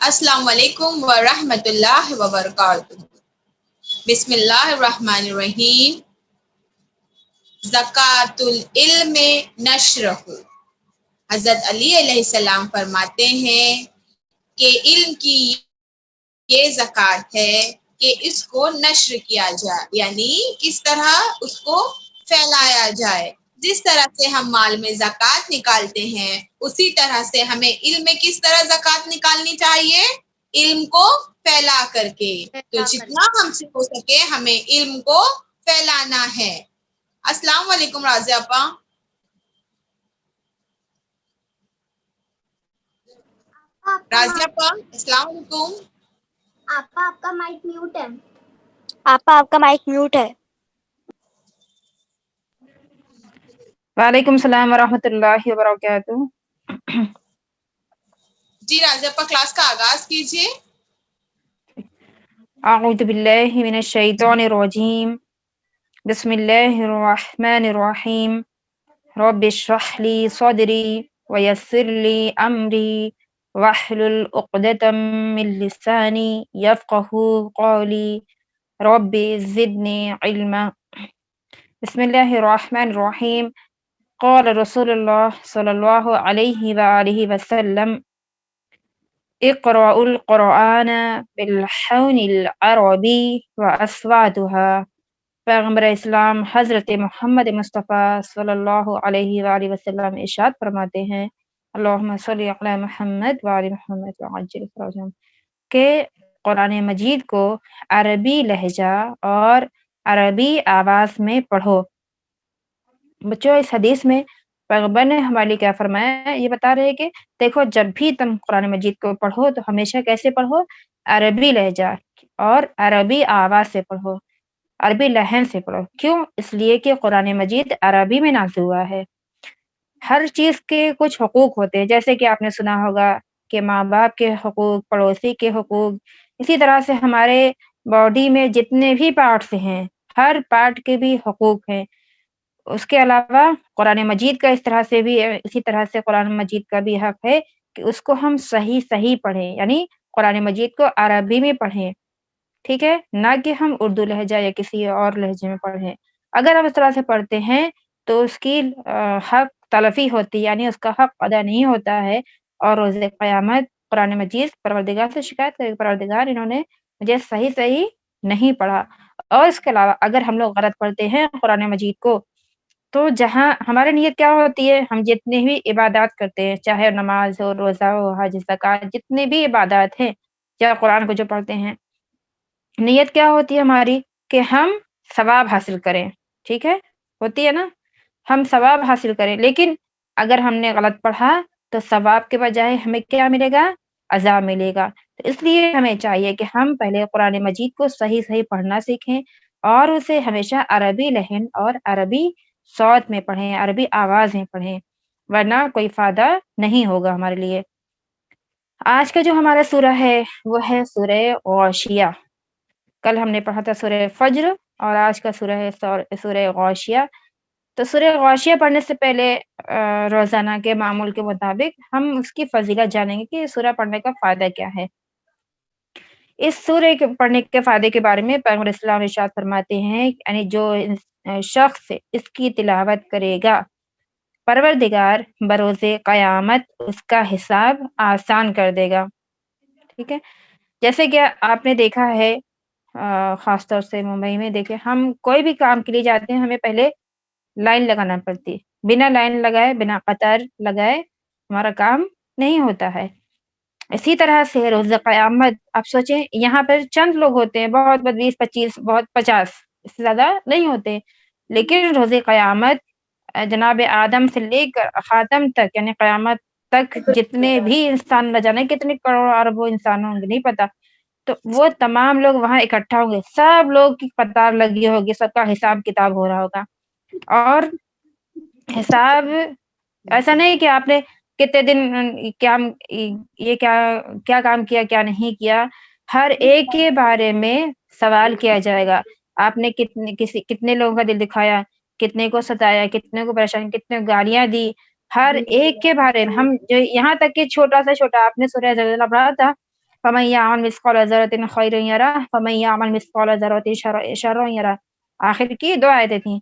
السلام علیکم ورحمۃ اللہ وبرکاتہ۔ بسم اللہ الرحمن الرحیم۔ زکوٰۃ العلم نشرہ۔ حضرت علی علیہ السلام فرماتے ہیں کہ علم کی یہ زکوٰۃ ہے کہ اس کو نشر کیا جائے، یعنی کس طرح اس کو پھیلایا جائے۔ جس طرح سے ہم مال میں زکوٰۃ نکالتے ہیں اسی طرح سے ہمیں علم میں کس طرح زکوٰۃ نکالنی چاہیے، علم کو پھیلا کر کے۔ تو جتنا ہم سے ہو سکے ہمیں علم کو پھیلانا ہے۔ السلام علیکم راضیہ اپا۔ راضیہ اپا السلام علیکم۔ آپا آپ کا مائک میوٹ ہے۔ آپا آپ کا مائک میوٹ ہے۔ وعلیکم السلام ورحمۃ اللہ وبرکاتہ۔ جی راضیہ اپا کلاس کا آغاز کیجیے۔ اعوذ باللہ من الشیطان الرجیم، بسم اللہ الرحمن الرحیم، رب اشرح لی صدری ویسر لی امری واحلل عقدۃ من لسانی یفقہوا قولی رب زدنی علما۔ بسم اللہ الرحمن الرحیم۔ قال رسول اللہ صلی اللہ علیہ وآلہ وسلم، اقرأوا القرآن بالحون العربی واصواتها۔ پیغمبر اسلام حضرت محمد مصطفیٰ صلی اللہ علیہ وآلہ وسلم ارشاد فرماتے ہیں، اللہم صلی علی محمد وآل محمد وعجل فرجهم، کہ قرآن مجید کو عربی لہجہ اور عربی آواز میں پڑھو۔ بچوں اس حدیث میں پیغمبر نے ہمارے لیے کیا فرمایا، یہ بتا رہے کہ دیکھو جب بھی تم قرآن مجید کو پڑھو تو ہمیشہ کیسے پڑھو، عربی لہجہ اور عربی آواز سے پڑھو، عربی لہن سے پڑھو۔ کیوں؟ اس لیے کہ قرآن مجید عربی میں نازل ہوا ہے۔ ہر چیز کے کچھ حقوق ہوتے ہیں، جیسے کہ آپ نے سنا ہوگا کہ ماں باپ کے حقوق، پڑوسی کے حقوق، اسی طرح سے ہمارے باڈی میں جتنے بھی پارٹس ہیں ہر پارٹ کے بھی حقوق ہیں۔ اس کے علاوہ قرآن مجید کا اس طرح سے بھی، اسی طرح سے قرآن مجید کا بھی حق ہے کہ اس کو ہم صحیح پڑھیں، یعنی قرآن مجید کو عربی میں پڑھیں، ٹھیک ہے، نہ کہ ہم اردو لہجہ یا کسی اور لہجے میں پڑھیں۔ اگر ہم اس طرح سے پڑھتے ہیں تو اس کی حق تلفی ہوتی، یعنی اس کا حق ادا نہیں ہوتا ہے، اور روز قیامت قرآن مجید پروردگار سے شکایت کرے، پروردگار انہوں نے مجھے صحیح نہیں پڑھا۔ اور اس کے علاوہ اگر ہم لوگ غلط پڑھتے ہیں قرآن مجید کو، تو جہاں ہماری نیت کیا ہوتی ہے، ہم جتنے بھی عبادات کرتے ہیں، چاہے نماز ہو، روزہ ہو، حج، زکوٰۃ، جتنے بھی عبادات ہیں یا قرآن کو جو پڑھتے ہیں، نیت کیا ہوتی ہے ہماری کہ ہم ثواب حاصل کریں، ٹھیک ہے، ہوتی ہے نا، ہم ثواب حاصل کریں۔ لیکن اگر ہم نے غلط پڑھا تو ثواب کے بجائے ہمیں کیا ملے گا، عذاب ملے گا۔ تو اس لیے ہمیں چاہیے کہ ہم پہلے قرآن مجید کو صحیح پڑھنا سیکھیں اور اسے ہمیشہ عربی لہن اور عربی صوت میں پڑھیں، عربی آواز میں پڑھیں، ورنہ کوئی فائدہ نہیں ہوگا ہمارے لیے۔ آج کا جو ہمارا سورہ ہے وہ ہے سورہ غاشیہ۔ کل ہم نے پڑھا تھا سورہ فجر اور آج کا سورہ ہے سورہ غاشیہ۔ تو سورہ غاشیہ پڑھنے سے پہلے روزانہ کے معمول کے مطابق ہم اس کی فضیلت جانیں گے کہ سورہ پڑھنے کا فائدہ کیا ہے۔ اس سورہ کے پڑھنے کے فائدے کے بارے میں پیغمبر اسلام ارشاد فرماتے ہیں، یعنی جو شخص اس کی تلاوت کرے گا پروردگار بروز قیامت اس کا حساب آسان کر دے گا، ٹھیک ہے۔ جیسے کہ آپ نے دیکھا ہے خاص طور سے ممبئی میں، دیکھیں ہم کوئی بھی کام کے لیے جاتے ہیں ہمیں پہلے لائن لگانا پڑتی ہے، بنا لائن لگائے، بنا قطار لگائے ہمارا کام نہیں ہوتا ہے۔ اسی طرح سے روز قیامت آپ سوچیں یہاں پر چند لوگ ہوتے ہیں، بہت 20 25 بہت 50، اس سے زیادہ نہیں ہوتے، لیکن روز قیامت جناب آدم سے لے کر خاتم تک یعنی قیامت تک جتنے بھی انسان، نہ جانے کتنے کروڑ اربوں انسان ہوں گے نہیں پتا، تو وہ تمام لوگ وہاں اکٹھا ہوں گے، سب لوگ کی قطار لگی ہوگی، سب کا حساب کتاب ہو رہا ہوگا۔ اور حساب ایسا نہیں کہ آپ نے کتنے دن کیا کام کیا، کیا نہیں کیا، ہر ایک کے بارے میں سوال کیا جائے گا۔ آپ نے کتنے لوگوں کا دل دکھایا، کتنے کو ستایا، کتنے کو پریشان، کتنے گالیاں دی، ہر ایک کے بارے میں ہم جو یہاں تک کہ چھوٹا سے چھوٹا، آپ نے سورہ زلزلہ پڑھا تھا فمن يعمل مثقال ذرة خيرا يره فمن يعمل مثقال ذرة شرا يره. آخر کی 2 آیتیں تھیں.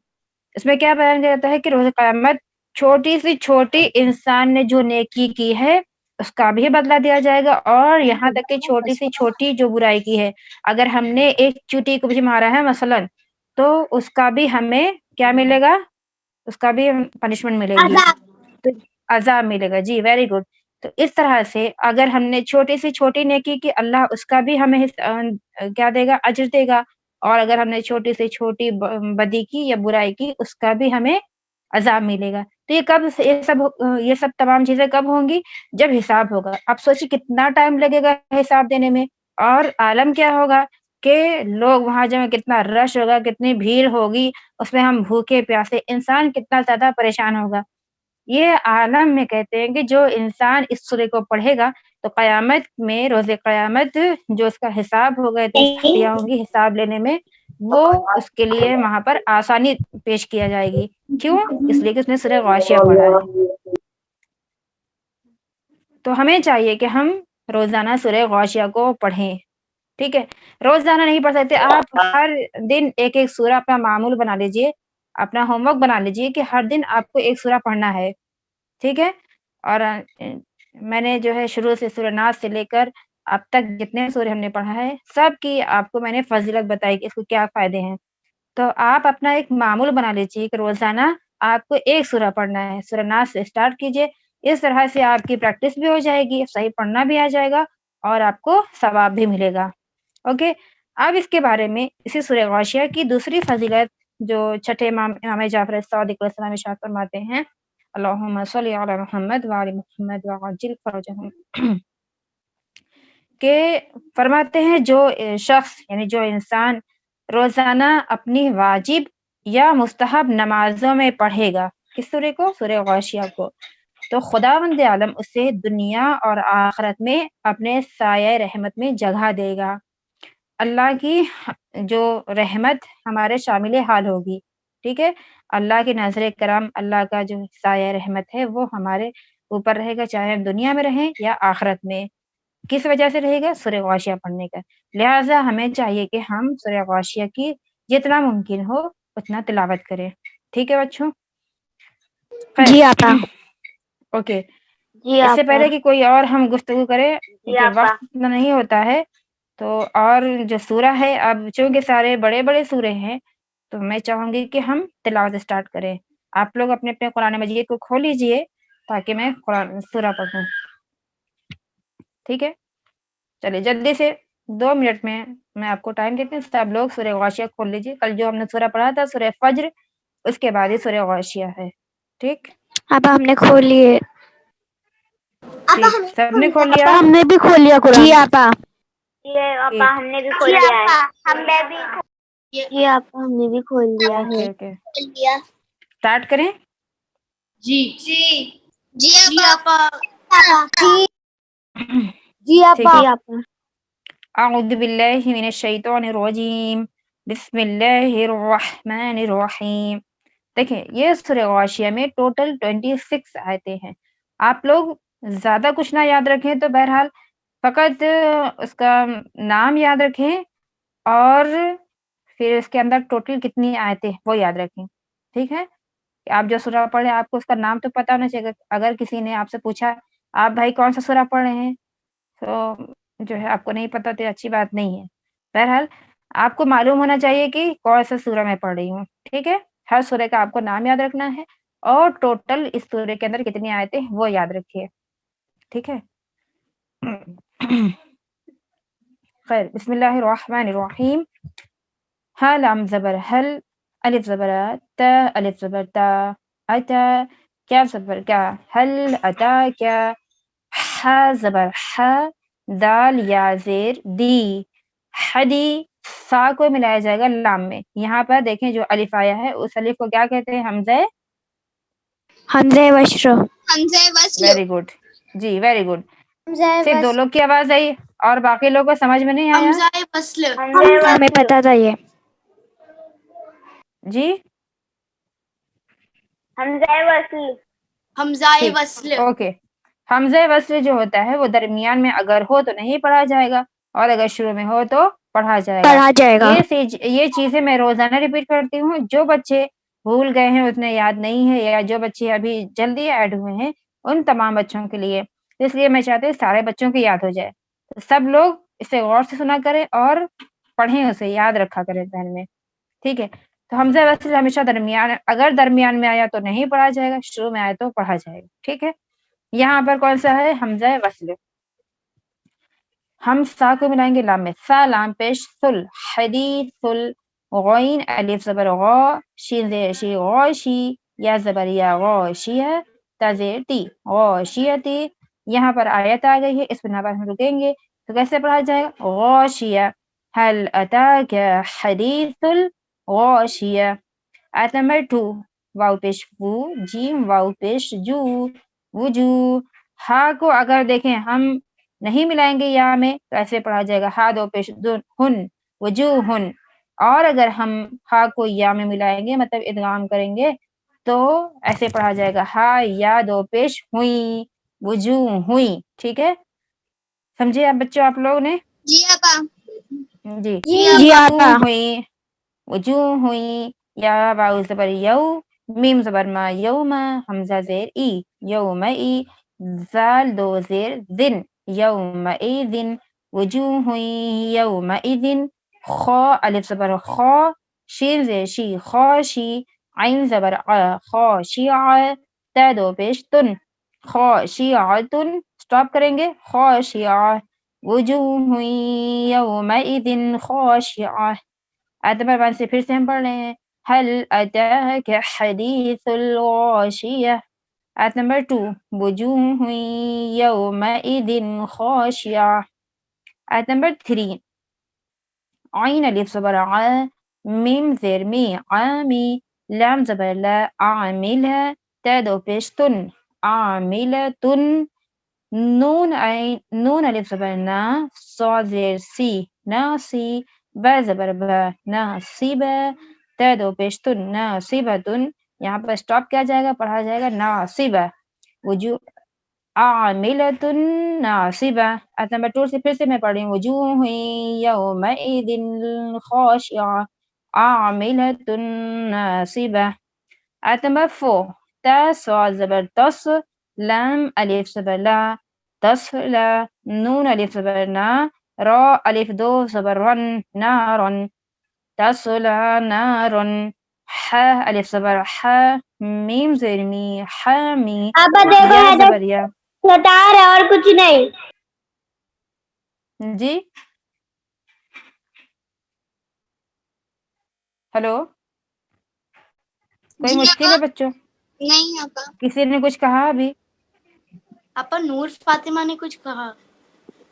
اس میں کیا بیان کیا جاتا ہے کہ روز قیامت چھوٹی سی چھوٹی انسان نے جو نیکی کی ہے اس کا بھی بدلہ دیا جائے گا، اور یہاں تک کہ چھوٹی سی چھوٹی جو برائی کی ہے، اگر ہم نے ایک چوٹی کو بھی مارا ہے مثلا، تو اس کا بھی ہمیں کیا ملے گا؟ اس کا بھی پنشمنٹ ملے گی، عذاب ملے گا. جی ویری گڈ. تو اس طرح سے اگر ہم نے چھوٹی سی چھوٹی نیکی کی، اللہ اس کا بھی ہمیں کیا دے گا؟ اجر دے گا. اور اگر ہم نے چھوٹی سے چھوٹی بدی کی یا برائی کی، اس کا بھی ہمیں عذاب ملے گا. تو یہ سب تمام چیزیں کب ہوں گی؟ جب حساب ہوگا. اب سوچیے کتنا ٹائم لگے گا حساب دینے میں، اور عالم کیا ہوگا کہ لوگ وہاں جب کتنا رش ہوگا، کتنی بھیڑ ہوگی، اس میں ہم بھوکے پیاسے، انسان کتنا زیادہ پریشان ہوگا. یہ عالم میں کہتے ہیں کہ جو انسان اس سورے کو پڑھے گا تو قیامت میں، روز قیامت جو اس کا حساب ہوگا، اتنی سختیاں ہوں گی حساب لینے میں، وہ اس کے لیے وہاں پر آسانی پیش کیا جائے گی. کیوں؟ اس لیے کہ اس نے سورہ غاشیہ پڑھا ہے. تو ہمیں چاہیے کہ ہم روزانہ سورہ غاشیہ کو پڑھیں. ٹھیک ہے؟ روزانہ نہیں پڑھ سکتے آپ، ہر دن ایک ایک سورہ اپنا معمول بنا لیجئے، اپنا ہوم ورک بنا لیجئے کہ ہر دن آپ کو ایک سورہ پڑھنا ہے. ٹھیک ہے؟ اور میں نے جو ہے شروع سے سورہ ناس سے لے کر اب تک جتنے سورے ہم نے پڑھا ہے، سب کی آپ کو میں نے فضیلت بتائی کہ اس کو کیا فائدے ہیں. تو آپ اپنا ایک معمول بنا لیجیے کہ روزانہ آپ کو ایک سورہ پڑھنا ہے. سورہ ناس سے اسٹارٹ کیجیے. اس طرح سے آپ کی پریکٹس بھی ہو جائے گی، صحیح پڑھنا بھی آ جائے گا، اور آپ کو ثواب بھی ملے گا. اوکے. اب اس کے بارے میں اسی سورہ غاشیہ کی دوسری فضیلت جو چھٹے امام جعفر صادق علیہ السلام ارشاد فرماتے ہیں، اللہم صلی علی محمد وعلی محمد وعجل فرجہم، کہ فرماتے ہیں جو شخص یعنی جو انسان روزانہ اپنی واجب یا مستحب نمازوں میں پڑھے گا کس سورے کو؟ سورہ غاشیہ کو، تو خداوند عالم اسے دنیا اور آخرت میں اپنے سایہ رحمت میں جگہ دے گا. اللہ کی جو رحمت ہمارے شامل حال ہوگی. ٹھیک ہے؟ اللہ کی نظر کرم، اللہ کا جو سایہ رحمت ہے وہ ہمارے اوپر رہے گا، چاہے ہم دنیا میں رہیں یا آخرت میں. کس وجہ سے رہے گا؟ سورہ غاشیہ پڑھنے کا. لہٰذا ہمیں چاہیے کہ ہم سورہ غاشیہ کی جتنا ممکن ہو اتنا تلاوت کریں. ٹھیک ہے بچوں؟ خیر. جی آپا. اوکے. جی اس سے آپا. پہلے کہ کوئی اور ہم گفتگو کریں کیونکہ وقت اتنا نہیں ہوتا ہے، تو اور جو سورہ ہے اب چونکہ سارے بڑے بڑے سورے ہیں تو میں چاہوں گی کہ ہم تلاوت اسٹارٹ کریں. آپ لوگ اپنے اپنے قرآن مجید کو کھول لیجئے تاکہ میں قرآن سورہ پڑھوں. ٹھیک ہے؟ چلیے جلدی سے 2 منٹ میں آپ کو ٹائم دیتی ہوں. سب لوگ سورہ غاشیہ کھول لیجیے. کل جو ہم نے سورہ پڑھا تھا سورہ فجر، اس کے بعد ہی سورہ غاشیہ ہے. ٹھیک؟ آپا ہم نے کھول لیے. ٹھیک، سب نے کھول لیا؟ آپا ہم نے بھی کھول لیا قرآن. جی آپا. یہ ٹھیک. آپا ہم نے بھی کھول لیا ہے. ہم نے بھی جی آپا ہم نے بھی کھول لیا اوکے ہے. اوکے. کھول لیا. اسٹارٹ کریں؟ جی جی آپا. جی ٹھیک آپا. ہے. جی آپا. اعوذ باللہ من الشیطان الرجیم، بسم اللہ الرحمن الرحیم. دیکھیں یہ سورہ غاشیہ میں ٹوٹل 26 آیتیں ہیں. آپ لوگ زیادہ کچھ نہ یاد رکھیں تو بہرحال فقط اس کا نام یاد رکھیں اور پھر اس کے اندر ٹوٹل کتنی آیتیں وہ یاد رکھیں. ٹھیک ہے؟ کہ آپ جو سورہ پڑھ رہے ہیں آپ کو اس کا نام تو پتہ ہونا چاہیے. اگر کسی نے آپ سے پوچھا آپ بھائی کون سا سورہ پڑھ رہے ہیں تو جو ہے آپ کو نہیں پتہ تو اچھی بات نہیں ہے. بہرحال آپ کو معلوم ہونا چاہیے کہ کون سا سورہ میں پڑھ رہی ہوں. ٹھیک ہے؟ ہر سورہ کا آپ کو نام یاد رکھنا ہے اور ٹوٹل اس سورہ کے اندر کتنی آیتیں وہ یاد رکھیے. ٹھیک ہے؟ خیر. بسم اللہ الرحمن الرحیم. ہا لام زبر حل، الف زبر تا، الف زبر تا، اتا، کاف زبر کا، حل اتا کیا، ہا زبر ہا، دال یا زیر دی، حدی، سا کو ملایا جائے گا لام میں. یہاں پر دیکھیں جو الف آیا ہے اس الف کو کیا کہتے ہیں؟ حمزہ حمزہ وشر. حمزہ وصل. Very good. جی ویری گڈ. حمزہ صرف 2 لوگ کی آواز آئی اور باقی لوگوں کو سمجھ میں نہیں آیا. وصل. ہمیں پتا تھا یہ. جی حمزہ وصل. حمزہ ٹھیک. وصل. اوکے. حمزہ وصل جو ہوتا ہے وہ درمیان میں اگر ہو تو نہیں پڑھا جائے گا، اور اگر شروع میں ہو تو پڑھا جائے گا۔ یہ چیزیں میں روزانہ ریپیٹ کرتی ہوں، جو بچے بھول گئے ہیں، اتنے یاد نہیں ہے، یا جو بچے ابھی جلدی ایڈ ہوئے ہیں ان تمام بچوں کے لیے، اس لیے میں چاہتی ہوں سارے بچوں کی یاد ہو جائے، تو سب لوگ اسے غور سے سنا کریں اور پڑھیں، اسے یاد رکھا کریں ذہن میں، ٹھیک ہے؟ تو حمزہ وصل ہمیشہ اگر درمیان میں آیا تو نہیں پڑھا جائے گا، شروع میں آیا تو پڑھا جائے گا، ٹھیک ہے؟ یہاں پر کون سا ہے حمزہ وصل؟ ہم سا کو ملائیں گے لام میں، سا لام پیش سل، حدیث غین الف زبر غا، شین زیر شی غاشی، یا زبر یا غاشیہ، تا زیر تی غاشیتی۔ یہاں پر آیت آ گئی ہے، اس بنا پر ہم رکیں گے، تو کیسے پڑھا جائے گا؟ غاشیہ، هل اتاک حدیث الغاشیہ۔ آیت نمبر 2، واو پیش وو، جیم واو پیش جو، وجو۔ ہا کو اگر دیکھیں ہم نہیں ملائیں گے یا میں تو ایسے پڑھا جائے گا، ہا دو پیش ہن، وجوہن۔ اور اگر ہم ہا کو یا میں ملائیں گے، مطلب ادغام کریں گے، تو ایسے پڑھا جائے گا، ہا یا دو پیش ہوئی، وجوہ ہوئی، ٹھیک ہے؟ سمجھے آپ بچوں آپ لوگ نے؟ جی آپا۔ جی، جی آپا۔ ہوئی، وجوہ ہوئی، یا واو زبر یو، میم زبر ما یوم، حمزہ زیر ای، یوم ای، زال دو زیر ذن، یوم ایذن، وجوہ ہوئی یوم ایذن، خا الف زبر خا، شین زیر شی خاشی، عین زبر ع خاشعہ، تا دو پیش تن، خاشعۃن، سٹاپ کریں گے، خاشعہ، وجوہ یومئذ خاشعہ۔ آیت نمبر 1 سے پھر سے ہم پڑھ رہے ہیں، هل اتاک حدیث الغاشیہ۔ آیت نمبر 2، وجوہ یومئذ خاشعہ۔ آیت نمبر 3، عین الف زبر ع، میم زیر می عامی، لام زبر لا عاملہ، تا دو پیش تن، عاملتن، نون الف زبر نا، صاد زیر سی ناسی، با زبر با ناصبہ، تا دو پیش تن، ناصبتن۔ یہاں پر سٹاپ کیا جائے گا، پڑھا جائے گا ناصبہ، وجوہ عاملۃ ناصبہ۔ آیت نمبر 2 سے پھر سے میں پڑھ رہی ہوں، وجوہ یومئذ خاشعہ، عاملۃ ناصبہ۔ آیت نمبر 4، تا صاد زبر تس، لام الف زبر لا، تصلا، نون الف زبر نا، را الف دو زبر رن، نارن، تصلا نارن، ح الف زبر ح، میم زیر می حامی، آپا دیکھو یا ہیڈر زبر یا۔ بتا رہے اور کچھ نہیں۔ جی ہلو، کوئی جی مشکل آپا۔ ہے بچوں؟ نہیں آپا۔ کسی نے کچھ کہا ابھی؟ آپا نور فاطمہ نے کچھ کہا۔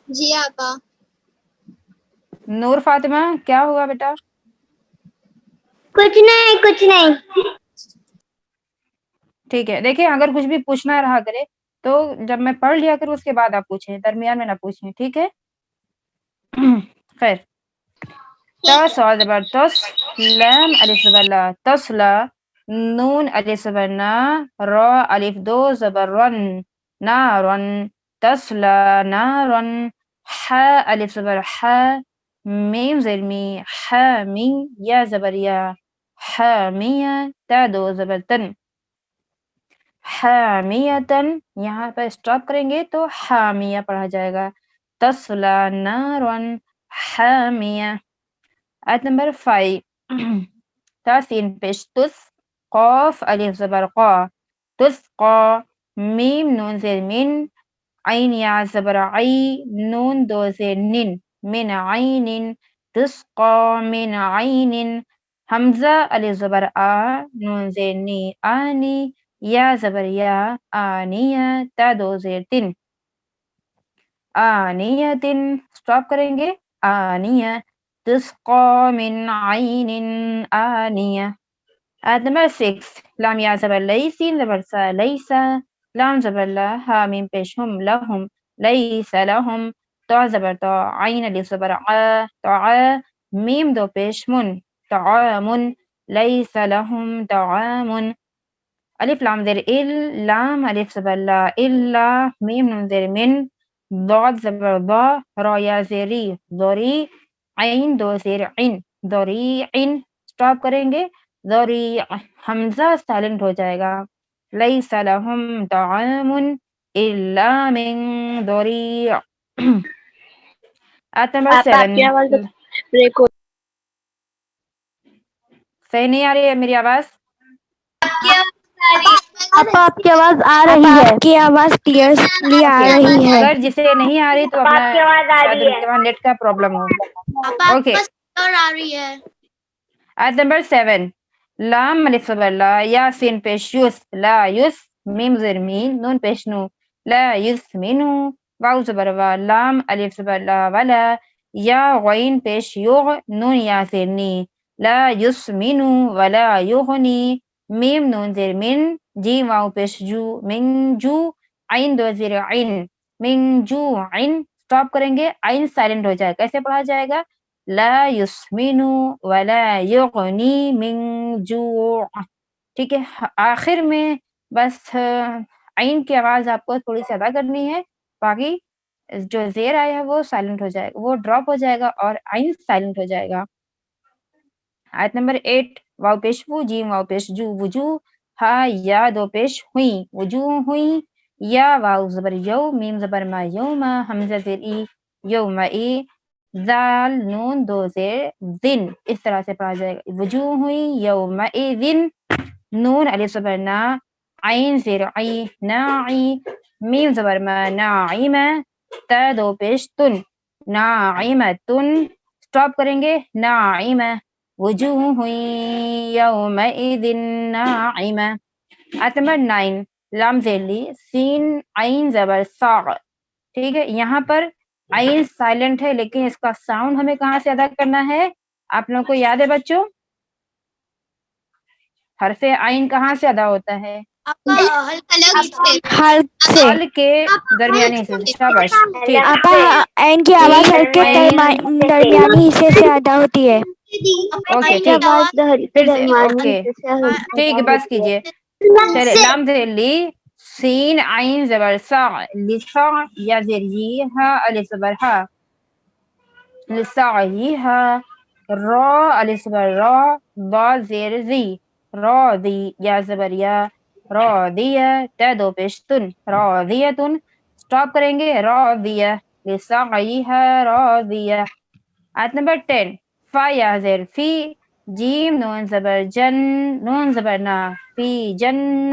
جی آپا۔ نور فاطمہ کیا ہوا بیٹا؟ کچھ نہیں کچھ نہیں۔ ٹھیک ہے، دیکھیں اگر کچھ بھی پوچھنا رہا کرے تو جب میں پڑھ لیا کروں اس کے بعد آپ پوچھیں، درمیان میں نہ پوچھیں، ٹھیک ہے؟ خیر، تا صاد زبر تس، لام الف زبر لا، تصلا، نون الف زبر نا، را الف دو زبر رن، نارن، تصلا نارن، ح الف زبر ح، میم زیر می حامی، یا زبر یا حامیہ، تا دو زبر تن، حامیتن۔ یہاں پر اسٹاپ کریں گے تو حامیہ پڑھا جائے گا، تصلا نارن حامیہ۔ آیت نمبر 5، تا سین پیش تس، قاف الف زبر قا، تسقا، میم نون زیر من، عین یا زبر عی، نون دو زیر نن، من عین، تسقا من عین، حمزہ الف زبر آ، نون زیر نی آنی، یا زبر یا آنیہ، تا دو زیر تن، آنیتن، سٹاپ کریں گے، آنیہ، تسقا من عین آنیہ۔ آیت نمبر 6، لام یا زبر لئی، سین زبر سا لیسا، لام زبر لا، ہا میم پیش ہم لہم، لیس لہم، تا زبر تا، عین الف زبر ع، طع، میم دو پیش من، طعام، لیس لہم طعام۔ الف لام زیر ال، لام الف زبر لا، الا، میم نون زیر من، ضاد زبر ضا، را یا زیری ضری، عین دو زیر عن، ضریعن، اسٹاپ کریں گے، ضریع، حمزہ سائلنٹ ہو جائے گا، لیس لہم طعام الا من ضریع. آیت نمبر آپ 7. کی آواز بریک ہو صحیح نہیں آ رہی ہے میری آواز؟ آپ کی آواز آ رہی ہے. آپ کی آواز کلیئرلی آ اوکے، رہی ہے. اگر جسے نہیں آ رہی تو اپنا شاید ان کے وہاں نیٹ کا پرابلم ہو. اوکے، اور آ رہی ہے. آیت نمبر 7. لام الف زبر لا، یا سین پیش یس، لا یس، میم زیر مین، نون پیش نو، لا یس مینو، واو زبر وا، لام الف زبر لا ولا، یا غین پیش یغ، نون یا زیر نی، لا یس مینو ولا یغنی، میم نون زیر من، جیم واو پیش جو، من جو، عین دو زیر عین، من جو عین، اسٹاپ کریں گے، عین سائلنٹ ہو جائے گا. کیسے پڑھا جائے گا؟ لا یسمن ولا یغنی من جوع. ٹھیک ہے، آخر میں بس عین کی آواز آپ کو تھوڑی سی ادا کرنی ہے، باقی جو زیر آیا ہے وہ سائلنٹ ہو جائے گا، وہ ڈراپ ہو جائے گا اور عین سائلنٹ ہو جائے گا. آیت نمبر 8. واو پیش وو، جیم واو پیش جو، وجو، ہا یا دو پیش ہوئی، وجوہ ہوئی، یا واو زبر یو، میم زبر ما، یوما، حمزہ زیر ای، یوم ای، زال نون دو زیر دن، اس طرح سے پڑھا جائے گا. وجوہ ہوئی یوم دن، نون الف زبر نا، عین زیر عی، ناعی، میم زبر ما، ناعیمہ، تا دو پیش تن، ناعیمتن، اسٹاپ کریں گے، ناعیمہ، وجوہ یومئذ ناعمہ. آیت نمبر 9. لام زیر لی، سین عین زبر صا. ٹھیک ہے، یہاں پر عین سائلنٹ ہے لیکن اس کا ساؤنڈ ہمیں کہاں سے ادا کرنا ہے؟ آپ لوگوں کو یاد ہے بچوں؟ حرف عین کہاں سے ادا ہوتا ہے؟ حلق سے. حلق کے درمیانی حصے سے. شاباش، ٹھیک. آپا عین کی آواز حلق کے عین، درمیانی حصے سے ادا ہوتی ہے. اوکے عین کی ٹھیک، آواز حلق کے پھر سے درمیانی اوکے حصے سے ٹھیک ادا ہے، بس ہوتی ہے. کیجئے. چلے، لام زیر لی، سین عین زبر صا، لسا، یا زیر یی، ہا الف زبر ہا، لسعیہا، را الف زبر را، ضا زیر زی، راضی، یا زبر یا، راضیہ، تا دو پیش تن، راضیتن، اسٹاپ کریں گے، راضیہ، لسعیہا راضیہ. آیت نمبر 10. فا یا زیر فی، جیم نون زبر جن، نون زبر نا، فی جن،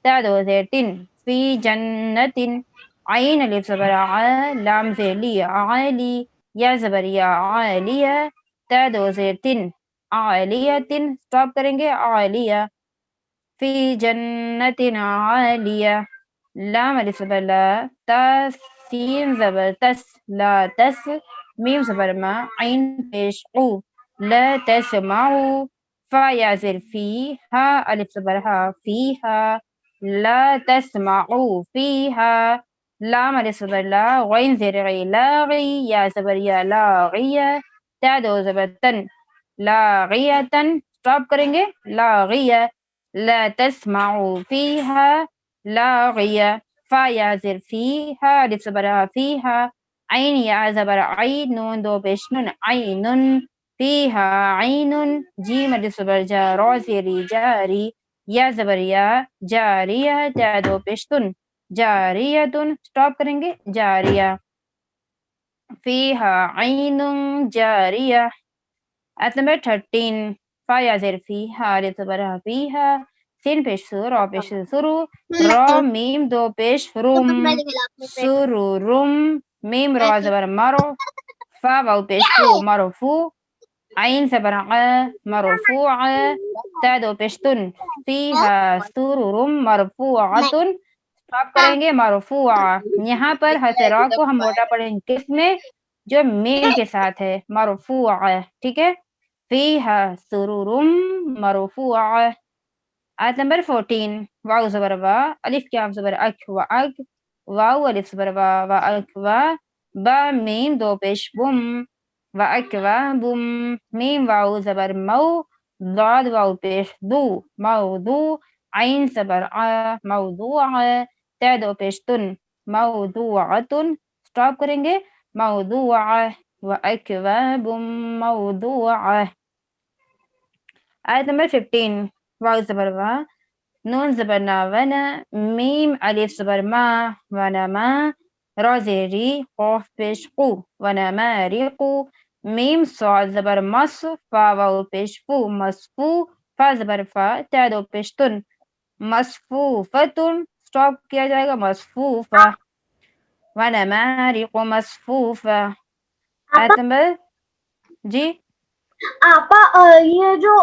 تا دو زیر تن، فی جنتن، عین الف زبر ع، لام زیر لی، عالی، یا زبر یا، عالیہ، تا دو زیر تن، عالیتن، اسٹاپ کریں گے، عالیہ، فی جنتن عالیہ. لام الف زبر لا، تا سین زبر تس، لا تس، میم زبر ما، عین پیش او، لا تسمعو، فا یا زیر فی، ہا الف زبر ہا، فیہا، لا تسمعو فیہا، لام الف زبر لا، غین زیر غی، لاغی، یا زبر یا، لاغیہ، تا دو زبر تن، لاغیتن، اسٹاپ کریں گے، لاغیہ، لا تسمعو فیہا لاغیہ. فا یا زیر فی، ہا الف زبر ہا، فیہا، عین یا زبر عین، نون دو پیش نون، عینن، فیہا عینن، جیم الف زبر جا، را زیری جاری، یا زبر یا، جاریہ، تا دو پیش تن، جاریتن، اسٹاپ کریں گے، جاریہ، فیہا عین جاریہ. آیت نمبر 13. فا یا زیر فی، ہا الف زبر ہا، فیہا، سین پیش سو، را پیش سرو، را میم دو پیش روم، سرو روم، میم را زبر مرو، فا واو پیش فو، مرفو، عین زبر ع، مرفوع، تا دو پیش تن، فیہا سرر مرفوعۃ، اسٹاپ کریں گے، مرفوع. یہاں پر حرف را کو ہم موٹا پڑھیں گے کس میں؟ جو میم کے ساتھ ہے، مرفوع. ٹھیک ہے، فیہا سرر مرفوع. آیت نمبر 14. واو زبر وا، الف کیا زبر اک، و اک، واو الف زبر وا، و اک وا، با میم دو پیش بم، و اک وا بم، میم واو زبر مو، ضاد واو پیش دو، موضوع، عین زبر موضوع تا دو پیش تن موضوعتن اسٹاپ کریں گے موضوعہ واکواب موضوعہ. آیت نمبر 15 واو زبر وا نون زبر نا ونا میم الف زبر ما ونما را زیر ری قاف پیش قو ونمارقو میم صاد زبر مص فا واو پیش فو مصفو فا زبر فا تا دو پیش تن مصفوفتن اسٹاپ کیا جائے گا مصفوفہ ونمارق مصفوفہ. آیت نمبر جی آپا یہ جو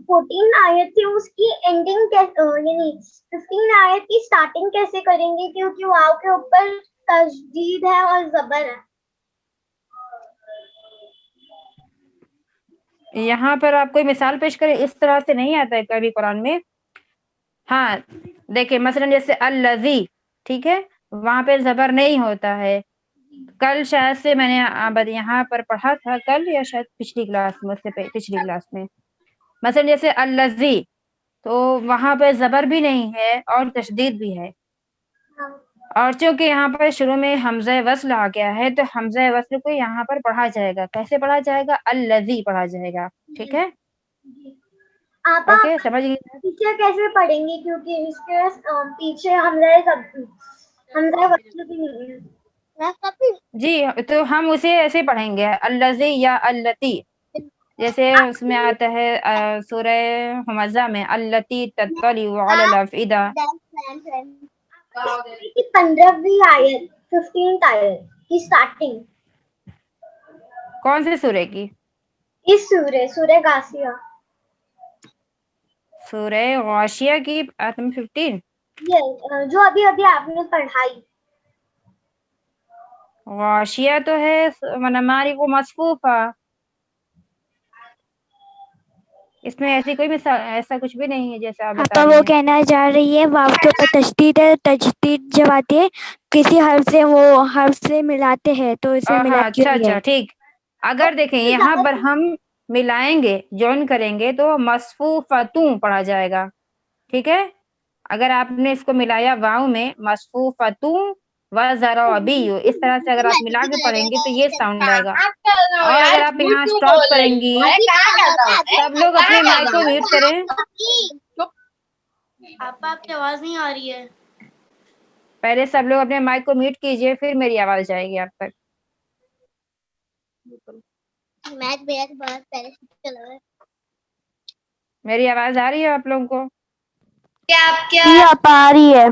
14 آیت تھی اس کی اینڈنگ یعنی 15 آیت کی سٹارٹنگ کیسے کریں گے کیونکہ واو کے اوپر تشدید ہے اور زبر ہے. یہاں پر آپ کوئی مثال پیش کرے اس طرح سے نہیں آتا ہے کبھی قرآن میں. ہاں دیکھیں مثلا جیسے الذی ٹھیک ہے وہاں پہ زبر نہیں ہوتا ہے. کل شاید سے میں نے یہاں پر پڑھا تھا کل یا شاید پچھلی کلاس میں پچھلی کلاس میں مثلا جیسے الذی تو وہاں پہ زبر بھی نہیں ہے اور تشدید بھی ہے اور چونکہ یہاں پر شروع میں حمزہ وصل آ گیا ہے تو حمزہ وصل کو یہاں پر پڑھا جائے گا. کیسے پڑھا جائے گا الذی پڑھا جائے گا. ٹھیک ہے آپا اوکے سمجھ گئی. پیچھے کیسے پڑھیں گے کیونکہ اس کے پیچھے حمزہ وصل بھی نہیں ہے. جی تو ہم اسے ایسے پڑھیں گے الذی یا اللتی جیسے اس میں آتا ہے سورہ حمزہ میں اللتی تطلع علی الافئدہ. 15ویں آیت 15th آیت کی سٹارٹنگ کون سے سورہ کی؟ اس سورہ غاشیہ سورہ غاشیہ کی آیت نمبر 15 یہ جو ابھی آپ نے پڑھائی. غاشیہ تو ہے ونمارق کو مصفوفہ. اس میں ایسی کوئی مثال ایسا کچھ بھی نہیں ہے جیسے آپ بتا آپا رہی وہ ہیں. کہنا چاہ رہی ہے واو کے اوپر تشدید ہے. تشدید جب آتی ہے کسی حرف سے وہ حرف سے ملاتے ہیں تو اسے ہاں ملائی ہوئی ہے. اچھا ٹھیک. اگر دیکھیں یہاں پر ہم ملائیں گے جوائن کریں گے تو مصفوفتوں پڑھا جائے گا. ٹھیک ہے اگر آپ نے اس کو ملایا واو میں مصفوفتوں وزرابی اس طرح سے اگر آپ ملا کے پڑھیں گے تو یہ ساؤنڈ آئے گا. اور اگر آپ یہاں اسٹاپ کریں گی سب لوگ اپنے مائک کو میوٹ کریں. آپا آپ کی آواز نہیں آ رہی ہے. پہلے سب لوگ اپنے مائک کو میوٹ کیجئے پھر میری آواز جائے گی آپ تک. میری آواز آ رہی ہے آپ لوگوں کو؟ جی آپا آ رہی ہے.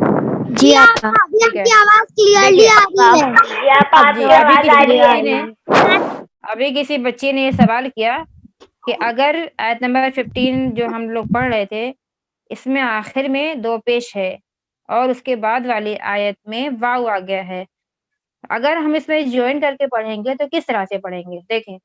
جی آپا ٹھیک ہے آواز دیکھیے جی ہے. ابھی کسی بچی نے یہ سوال کیا کہ اگر آیت نمبر 15 جو ہم لوگ پڑھ رہے تھے اس میں آخر میں دو پیش ہے اور اس کے بعد والی آیت میں واو آ گیا ہے. اگر ہم اس میں جوائن کر کے پڑھیں گے تو کس طرح سے پڑھیں گے؟ دیکھیں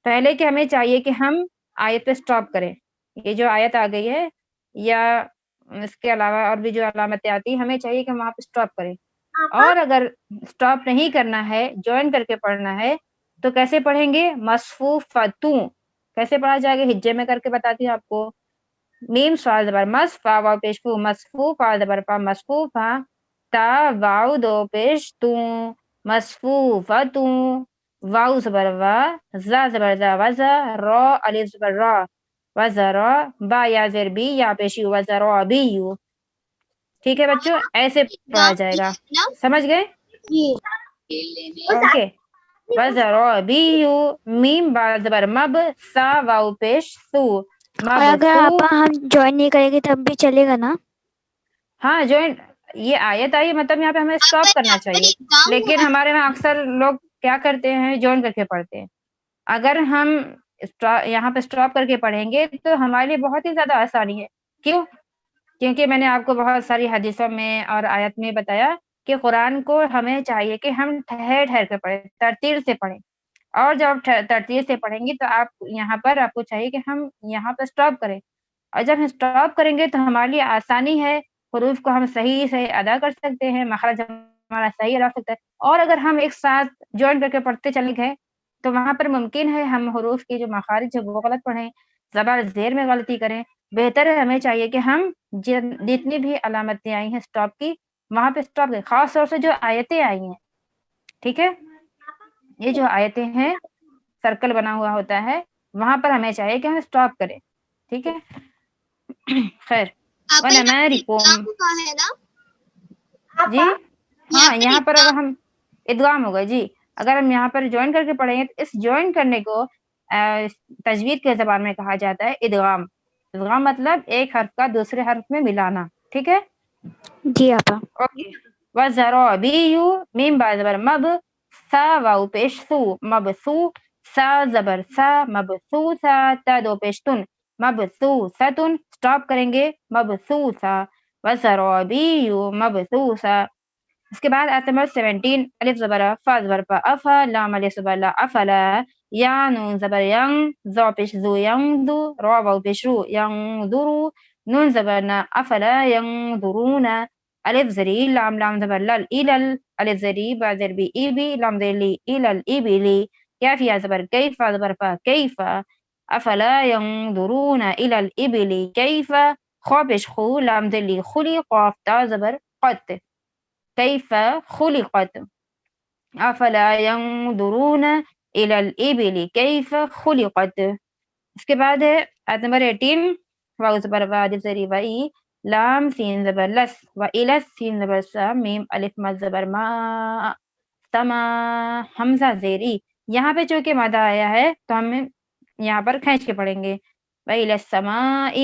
پہلے کہ ہمیں چاہیے کہ ہم آیت پہ سٹاپ کریں. یہ جو آیت آ گئی ہے یا اس کے علاوہ اور بھی جو علامتیں آتی ہیں ہمیں چاہیے کہ ہم وہاں پہ سٹاپ کریں. اور اگر سٹاپ نہیں کرنا ہے جوائن کر کے پڑھنا ہے تو کیسے پڑھیں گے؟ مصفوفتوں کیسے پڑھا جائے گا ہجے میں کر کے بتاتی ہوں آپ کو. میم صاد زبر مص فا واو پیش فو مصفو فا زبر فا مصفوفا تا واو دو پیش تو مصفوفتوں واو زبر وا زا زبر زا وزا را الف زبر را وزرا با یا زر بی یا پیشی وزرا بی یو. ٹھیک ہے بچوں ایسے پڑھا جائے گا. سمجھ گئے؟ اوکے وزرا بی یو میم با زبر مب سا واو پیش سو اور مب اگر سو. آپا ہم جوائن نہیں کریں گے تب بھی چلے گا نا؟ ہاں جوائن یہ آیت آئی مطلب یہاں پہ ہمیں سٹاپ کرنا چاہیے لیکن ہمارے یہاں اکثر لوگ کیا کرتے ہیں جوائن کر کے پڑھتے ہیں. اگر ہم یہاں پہ سٹاپ کر کے پڑھیں گے تو ہمارے لیے بہت ہی زیادہ آسانی ہے. کیوں؟ کیونکہ میں نے آپ کو بہت ساری حدیثوں میں اور آیت میں بتایا کہ قرآن کو ہمیں چاہیے کہ ہم ٹھہر ٹھہر کے پڑھیں ترتیل سے پڑھیں. اور جب ترتیل سے پڑھیں گے تو آپ یہاں پر آپ کو چاہیے کہ ہم یہاں پہ سٹاپ کریں. اور جب ہم سٹاپ کریں گے تو ہمارے لیے آسانی ہے حروف کو ہم صحیح سے ادا کر سکتے ہیں مخرج ہمارا صحیح ادا سکتا ہے. اور اگر ہم ایک ساتھ جوائن کر کے پڑھتے چلے گئے تو وہاں پر ممکن ہے ہم حروف کی جو مخارج ہے وہ غلط پڑھیں زبر زیر میں غلطی کریں بہتر ہے ہمیں چاہیے کہ ہم جتنی بھی علامتیں آئی ہیں اسٹاپ کی وہاں پہ اسٹاپ کریں، خاص طور سے جو آیتیں آئی ہیں، ٹھیک ہے، یہ جو آیتیں ہیں سرکل بنا ہوا ہوتا ہے وہاں پر ہمیں چاہیے کہ ہم اسٹاپ کریں، ٹھیک ہے. خیر وَنَمَارِكُمْ جی ہاں یہاں پر اگر ہم ادغام ہوگا جی، اگر ہم یہاں پر جوائن کر کے پڑھیں گے تو اس جوائن کرنے کو تجوید کے زبان میں کہا جاتا ہے ادغام. ادغام مطلب ایک حرف کا دوسرے حرف میں ملانا، ٹھیک ہے. جی آپا. اوکے. وَزَرَابِيُّ میم با زبر مب، سا واو پیش سو مبسو، سا زبر سا مبسوسا، تا دو پیش تن مبسوستن، اسٹاپ کریں گے مبسوسا، وَزَرَابِيُّ مبسوسا. اس کے بعد آیت نمبر 17 الف زبر فا زبر فا افا، لام الف زبر لا افلا، یا نون زبر ین، زو پیش زو ینزو، رو واو پیش رو ینظرو، نون زبر نا افلا ینظرون، الف زری لام لام زبر لل ایلل، الف زری با زر بی ای بی لام زر لی ایلل ای بی لی، کیف یا زبر کیف فا زبر فا کیف، افلا ینظرون الی الابل کیف، خو پیش خو لام زر لی خلی، قاف تا زبر قط، كيف خلقت، افلا ينظرون الى الابل كيف خلقت. اس کے بعد ہے آیت نمبر 18 واو زبر وا الف زری وائی، لام سین زبر لس، و الس سین زبر سا، میم الف مد زبر ما، سما حمزہ زیری. یہاں پہ چونکہ مادہ آیا ہے تو ہم یہاں پر کھینچ کے پڑھیں گے. و الى السماء،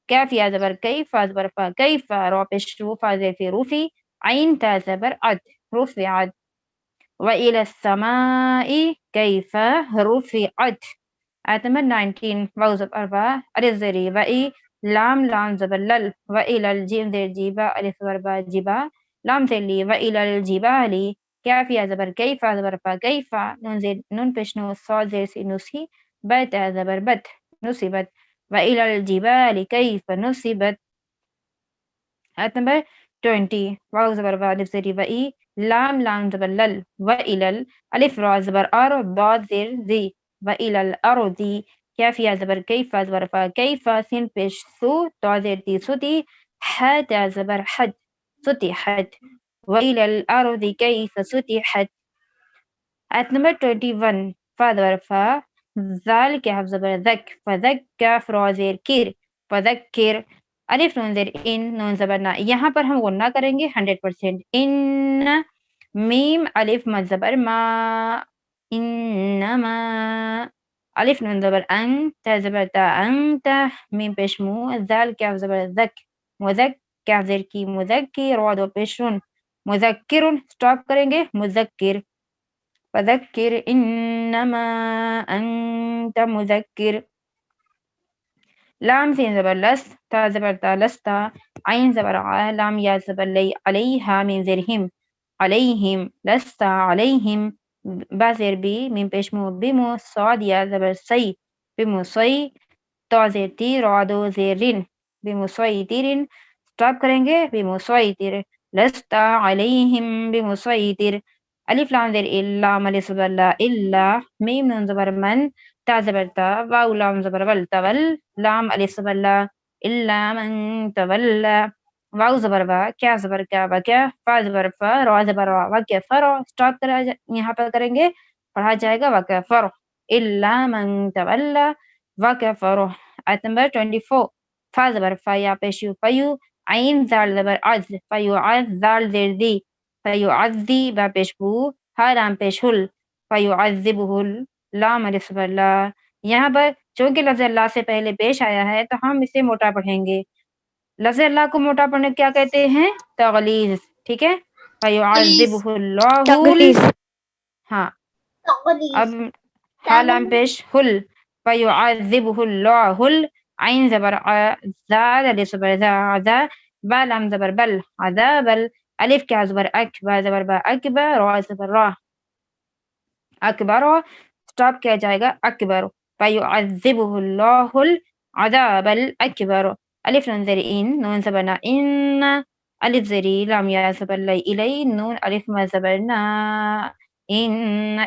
کیف یا زبر کیف، فا زبر فا کیف، رو پیش رو فا زیر فی روفی، عین تا زبر عد رفعت، وإلى السماء كيف رفعت. آیت نمبر 19 واو زبر با الف زری وائی، لام لام زبر لل، وإلى الجیم زیر جیبا الف زبر با جیبا، لام زیر لی، وإلى الجبال، کیف یا زبر کیف زبر فا کیف، نون زیر نون پیش نو صاد زیر سی نوسی، بت زبر بت نصبت، وإلى الجبال كيف نصبت. آیت نمبر 20 واو زبر با الف زری وائی، لام لام زبر لل، وإلى الف را زبر ار، ضاد زیر زی، وإلى الأرض، کیف یا زبر کیف زبر فا کیف، سین پیش سو تا زیر تی سوتی، حت زبر حد سطحت، وإلى الأرض كيف سطحت. آیت نمبر 21 فا زبر فا، زال کیف زبر ذک، فذک کیف را زیر کیر، فذکر، الف نون زیر ان، نون زبر نا، یہاں پر ہم غنہ کریں گے 100%. ان، میم الف مد زبر ما، انما، الف نون زبر ان، تا زبر تا انت، میم پیش مو، زال کیف زبر ذک، مذک کیف زیر کی مذکی، رو دو پیش رن، مذکرن، اسٹاپ کریں گے مذکر، فذکر انما انت مذکر. لام سین زبر لس، تا زبر تا لستا، عین زبر ع، لام یا زبر لی، علیہا میم زیر ہم، علیہم، لستا علیہم، با زیر بی، میم پیش مو بمو، صاد یا زبر سی، بمو سی، تا زیر تی، را دو زیر رن، بمو سی تیرن، اسٹاپ کریں گے بمو سی تیر، لستا علیہم بمو سی تیر، الف لام زیر الا، الف زبر لا الا، میم نون زبر من، تا زبر تا، واو لام زبر ول، تول، لام الف زبر لا، الا من تولا، واو زبر وا، کیا زبر کیا وکیا، فا زبر فا، را زبر را، وکیا فرو، اسٹاپ کرا یہاں پر کریں گے پڑھا جائے گا وکیا فرو، الا من تولا وکیا فرو. آیت نمبر 24 فا زبر فا یا پیشو فیو، عین زال زبر عز، فیو عز، زال زیر دی، فیو عزی، با پیش بو، ہا لام پیش ہل، فیو عذبہ، لام الف زبر لا. یہاں پر چونکہ لفظ اللہ سے پہلے پیش آیا ہے تو ہم اسے موٹا پڑھیں گے. لفظ اللہ کو موٹا پڑھنے کیا کہتے ہیں؟ تغلیظ، ٹھیک ہے. فَيُعَذِّبُهُ تغلیظ. ہاں تغلیظ. اب حالام پیش ہل، فَيُعَذِّبُهُ اللَّهُ، عین زبر زاد، الف زبر زا، با لام زبر بل، عذاب، الف کیا زبر اک، با زبر با اکبر، را زبر را، اکبر، اسٹاپ کیا جائے گا اکبر، فَيُعَذِّبُهُ اللَّهُ الْعَذَابَ الْأَكْبَرَ، الف نون زیر ان، نون زبرنا ان، الف زری لام یا زبر لی الی، نون الف ما زبرنا، ان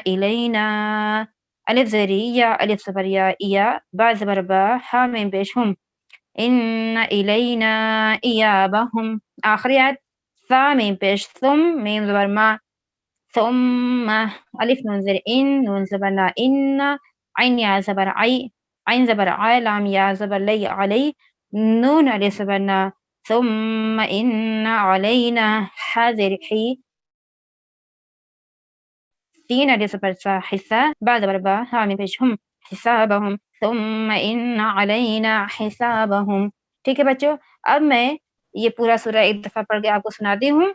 الینا، الف زری یا الف زبر یا، با زبر با، ہا میم پیش ہم، ان الینا ایابہم. آخری آیت ثا میم پیش ثم میم زبر ما ثم الف نون زیر ان نون زبر نا ان عین یا زبر عی عین زبر عی لام یا زبر لی علی نون الف زبر نا ثم ان علینا حاضر حی تین الف زبر سا حسا با زبر با ہا میم پیش ہم حسابہم ثم ان علینا حسابہم. ٹھیک ہے بچوں، اب میں یہ پورا سورہ ایک دفعہ پڑھ کے آپ کو سناتی ہوں.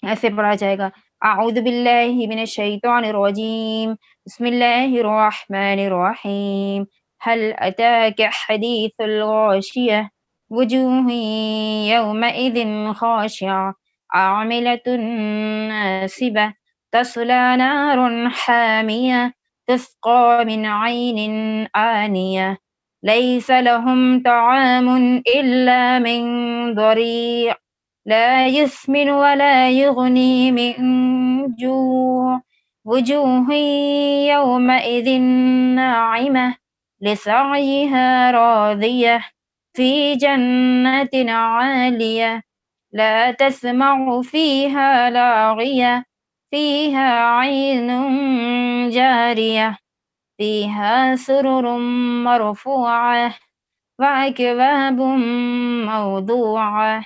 ایسے پڑھا جائے گا. اعوذ باللہ من الشیطان الرجیم بسم اللہ الرحمن الرحیم هل اتاک حدیث الغاشیہ وجوہ یومئذ خاشعہ عاملة ناصبہ تصلی نارا حامیہ تسقى من عين آنية ليس لهم طعام إلا من ضريع لا يسمن ولا يغني من جوع وجوه يومئذ ناعمة لسعيها راضية في جنة عالية لا تسمع فيها لاغية فيها عين جارية فيها سرر مرفوعة وأكواب موضوعة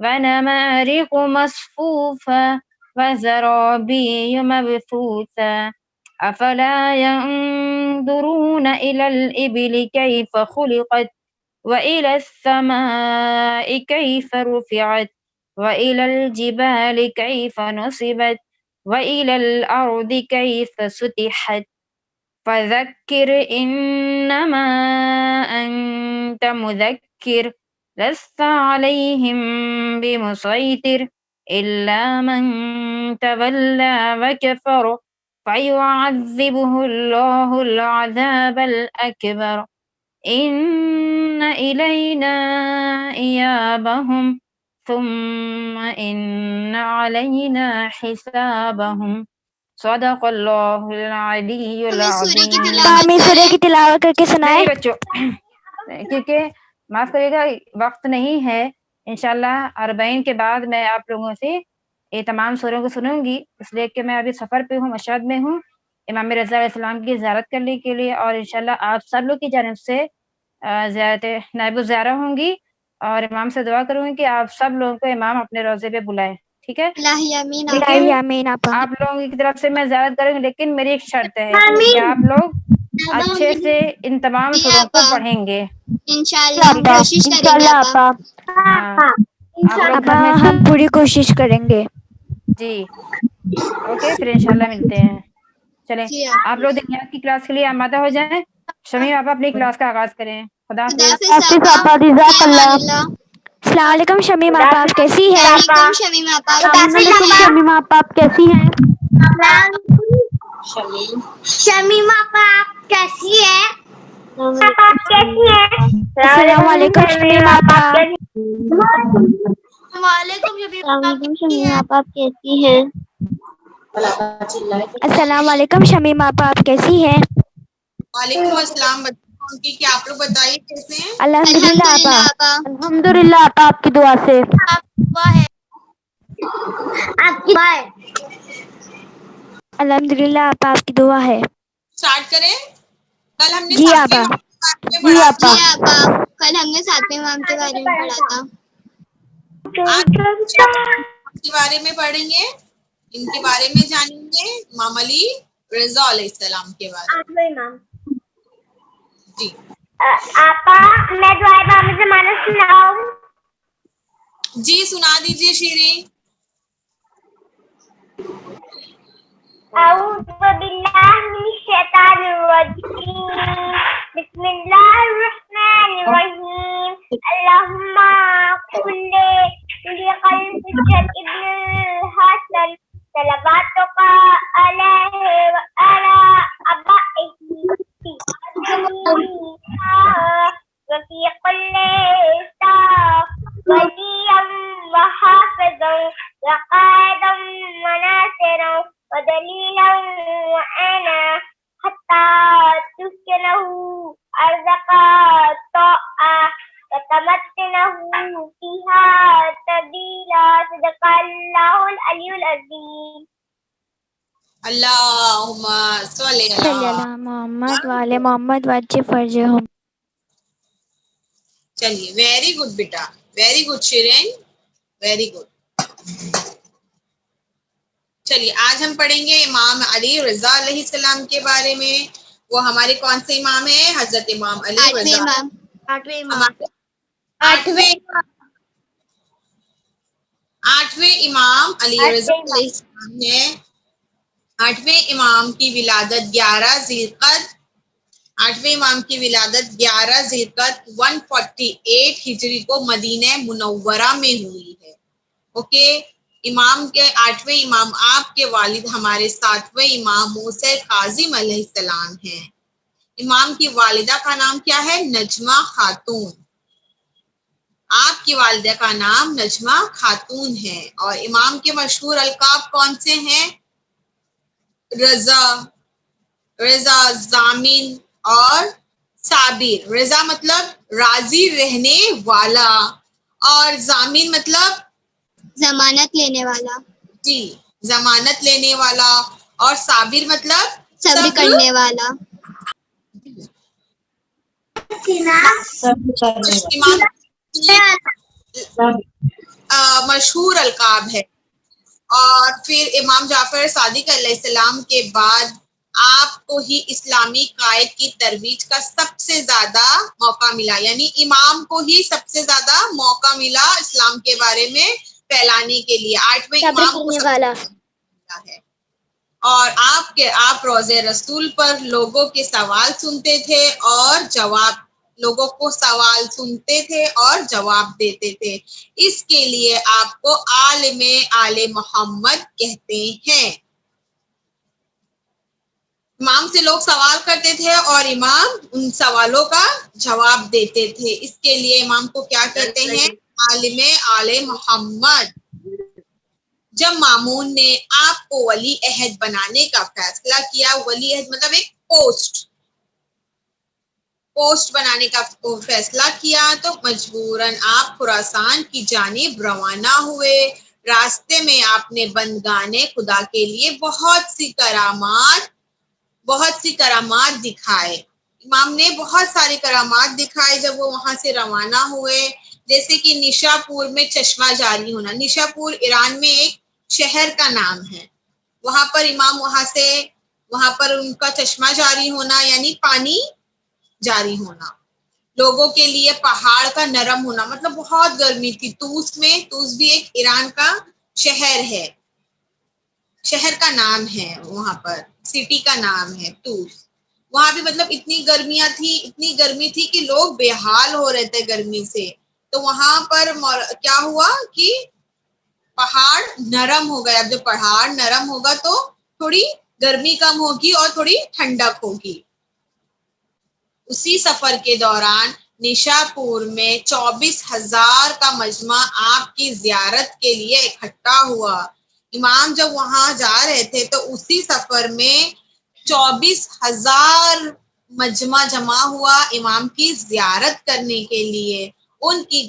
ونمارق مصفوفة وزرابي مبثوثة أفلا ينظرون إلى الإبل كيف خلقت وإلى السماء كيف رفعت وإلى الجبال كيف نصبت وإلى الأرض كيف سطحت فذكر إنما أنت مذكر لست عليهم بمسيطر إلا من تولى وكفر فيعذبه الله العذاب الأكبر إن إلينا إيابهم ثم إن علينا حسابهم صدق اللہ العلی العظیم. آمین. سورہ کی تلاوت کر کے سنائے. نہیں بچوں کیونکہ معاف کریے گا وقت نہیں ہے. انشاءاللہ 40 کے بعد میں آپ لوگوں سے یہ تمام سوروں کو سنوں گی، اس لیے کہ میں ابھی سفر پہ ہوں، مشہد میں ہوں امام رضا علیہ السلام کی زیارت کرنے کے لیے، اور انشاءاللہ آپ سب لوگ کی جانب سے زیارت نائب الزیارہ ہوں گی، اور امام سے دعا کروں گی کہ آپ سب لوگوں کو امام اپنے روضے پہ بلائیں. ٹھیک ہے، الہی آمین. آپ لوگوں کی طرف سے میں زیارت کروں گی، لیکن میری ایک شرط ہے کہ آپ لوگ اچھے سے ان تمام سوروں کو پڑھیں گے. انشاءاللہ آپا. ہاں آپ لوگ آپا گھر میں ہم پوری کوشش کریں گے. جی اوکے، پھر انشاءاللہ ملتے ہیں. چلیں آپ لوگ دنیا کی کلاس کے لیے آمادہ ہو جائیں. شمیم آپ اپنی کلاس کا آغاز کریں. خدا حافظ. حافظ آپا. جزاک اللہ. السلام علیکم شمیم آپا، آپ کیسی ہیں؟ السلام علیکم شمیم آپا، آپ کیسی ہیں؟ شمیم آپا آپ کیسی ہے؟ آپ کیسی ہیں؟ السلام علیکم شمیم آپا. وعلیکم شمیم آپا، آپ کیسی ہیں؟ السلام علیکم شمیم آپا، آپ کیسی ہیں؟ وعلیکم السلام بچوں کی. کیا آپ لوگ بتائیے کیسے ہیں؟ الحمدللہ آپا. الحمدللہ آپا، آپ کی دعا سے. آپ کی بھائی الحمدللہ آپا، آپ کی دعا ہے. اسٹارٹ کریں. کل ہم نے جی ساتویں آپا. امام کے جی بارے میں آپا. پڑھا تھا. کل ہم نے ساتویں امام کے بارے میں پڑھا تھا. آج کے بارے میں پڑھیں گے، ان کے بارے میں جانیں گے، امام علی رضا علیہ السلام کے بارے میں. جی آپا میں دعائے بام زمانہ سناؤں؟ جی سنا دیجیے شیریں. اعوذ باللہ من الشیطان الرجیم بسم اللہ الرحمن الرحیم اللہم کل قلب حجت ابن الحسن صلواتک علیہ وعلی ابائہ وفی کل صاف ولیا وحافظا وقائدا وناصرا ودليلا وأنا حتى تسكنه أرزق طاعة وَتَمَتَّعْنَهُ فِيهَا تَبْدِيلًا صدق اللہ العلی العظیم. اللہم صلی صلی اللہ. اللہ محمد والے محمد وجہ فرجہم. چلیے ویری گڈ بیٹا, ویری گڈ شیرین, ویری گڈ. چلیے آج ہم پڑھیں گے امام علی رضا علیہ السلام کے بارے میں. وہ ہمارے کون سے امام ہیں؟ حضرت امام علی رضا. آٹھویں امام علی رضا علیہ السلام ہیں. آٹھویں امام کی ولادت 148 ہجری کو مدینہ منورہ میں ہوئی ہے. اوکے, امام کے آٹھویں امام آپ کے والد ہمارے ساتویں امام موسی کاظم علیہ السلام ہیں. امام کی والدہ کا نام کیا ہے؟ نجمہ خاتون. آپ کی والدہ کا نام نجمہ خاتون ہے. اور امام کے مشہور القاب کون سے ہیں؟ رضا, ضامن اور صابر. رضا مطلب راضی رہنے والا, اور ضامن مطلب ضمانت لینے والا, جی ضمانت لینے والا, اور صابر مطلب صبر کرنے والا. امام مشہور القاب ہے. اور پھر امام جعفر صادق علیہ السلام کے بعد آپ کو ہی اسلامی قائد کی ترویج کا سب سے زیادہ موقع ملا, یعنی امام کو ہی سب سے زیادہ موقع ملا اسلام کے بارے میں پھیلانے کے لیے. آٹھویں امام کو سب سے زیادہ ملا ہے. اور آپ روض رسول پر لوگوں کے سوال سنتے تھے اور جواب دیتے تھے. اس کے لیے آپ کو عالم آل محمد کہتے ہیں. امام سے لوگ سوال کرتے تھے اور امام ان سوالوں کا جواب دیتے تھے. اس کے لیے امام کو کیا کہتے ہیں؟ عالم آل محمد. جب مامون نے آپ کو ولی عہد بنانے کا فیصلہ کیا, ولی عہد مطلب ایک پوسٹ بنانے کا فیصلہ کیا, تو مجبوراً آپ خراسان کی جانب روانہ ہوئے. راستے میں آپ نے بندگانے خدا کے لیے بہت سی کرامات دکھائے. امام نے بہت سارے کرامات دکھائے جب وہ وہاں سے روانہ ہوئے, جیسے کہ نشا پور میں چشمہ جاری ہونا. نشا پور ایران میں ایک شہر کا نام ہے. وہاں پر ان کا چشمہ جاری ہونا یعنی پانی جاری ہونا. لوگوں کے لیے پہاڑ کا نرم ہونا, مطلب بہت گرمی تھی. توس بھی ایک ایران کا شہر ہے, شہر کا نام ہے, وہاں پر سٹی کا نام ہے توس. وہاں بھی مطلب اتنی گرمی تھی کہ لوگ بے حال ہو رہے تھے گرمی سے. تو وہاں پر کیا ہوا کہ پہاڑ نرم ہو گیا. جب پہاڑ نرم ہوگا تو تھوڑی گرمی کم ہوگی اور تھوڑی ٹھنڈک ہوگی. اسی سفر کے دوران نشا پور میں 24,000 کا مجمع آپ کی زیارت کے لیے اکٹھا ہوا. امام جب وہاں جا رہے تھے تو اسی سفر میں 24,000 مجمع جمع ہوا امام کی زیارت کرنے کے لیے. ان کی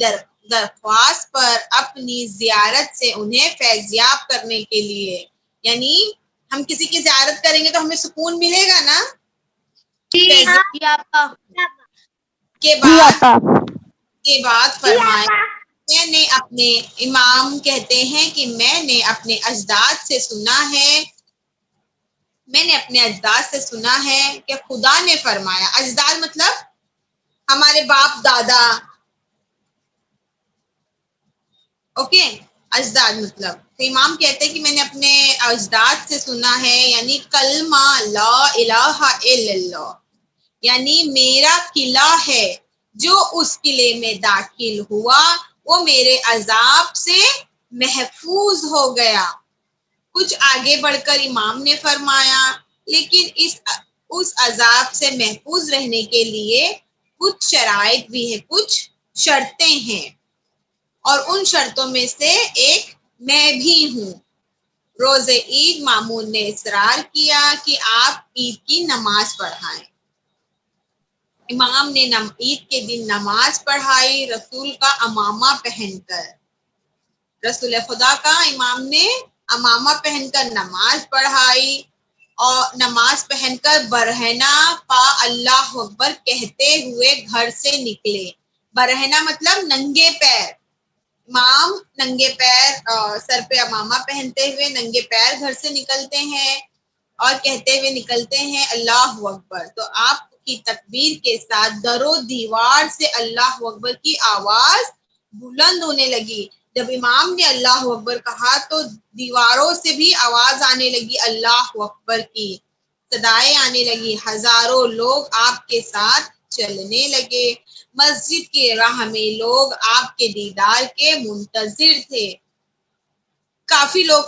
درخواست پر اپنی زیارت سے انہیں فیضیاب کرنے کے لیے, یعنی ہم کسی کی زیارت کریں گے تو ہمیں سکون ملے گا نا. کے بعد فرمایا, میں نے اپنے امام کہتے ہیں کہ میں نے اپنے اجداد سے سنا ہے کہ خدا نے فرمایا. اجداد مطلب ہمارے باپ دادا. اوکے, اجداد مطلب تو امام کہتے ہیں کہ میں نے اپنے اجداد سے سنا ہے, یعنی کلمہ لا الہ الا اللہ, یعنی میرا قلعہ ہے جو اس قلعے میں داخل ہوا وہ میرے عذاب سے محفوظ ہو گیا. کچھ آگے بڑھ کر امام نے فرمایا, لیکن اس عذاب سے محفوظ رہنے کے لیے کچھ شرائط بھی ہیں, کچھ شرطیں ہیں, اور ان شرطوں میں سے ایک میں بھی ہوں. روز عید مامون نے اصرار کیا کہ آپ عید کی نماز پڑھائیں. امام نے عید کے دن نماز پڑھائی رسول کا امامہ پہن کر. رسول خدا کا امام نے امامہ پہن کر نماز پڑھائی اور نماز پہن کر برہنہ پا اللہ اکبر کہتے ہوئے گھر سے نکلے. برہنہ مطلب ننگے پیر. امام ننگے پیر سر پہ امامہ پہنتے ہوئے ننگے پیر گھر سے نکلتے ہیں اور کہتے ہوئے نکلتے ہیں اللہ اکبر. تو آپ کی تکبیر کے ساتھ در و دیوار سے اللہ اکبر کی آواز بلند ہونے لگی. جب امام نے اللہ اکبر کہا تو دیواروں سے بھی آواز آنے لگی اللہ اکبر کی، صدائیں آنے لگی. ہزاروں لوگ آپ کے ساتھ چلنے لگے. مسجد کے راہ میں لوگ آپ کے دیدار کے منتظر تھے. کافی لوگ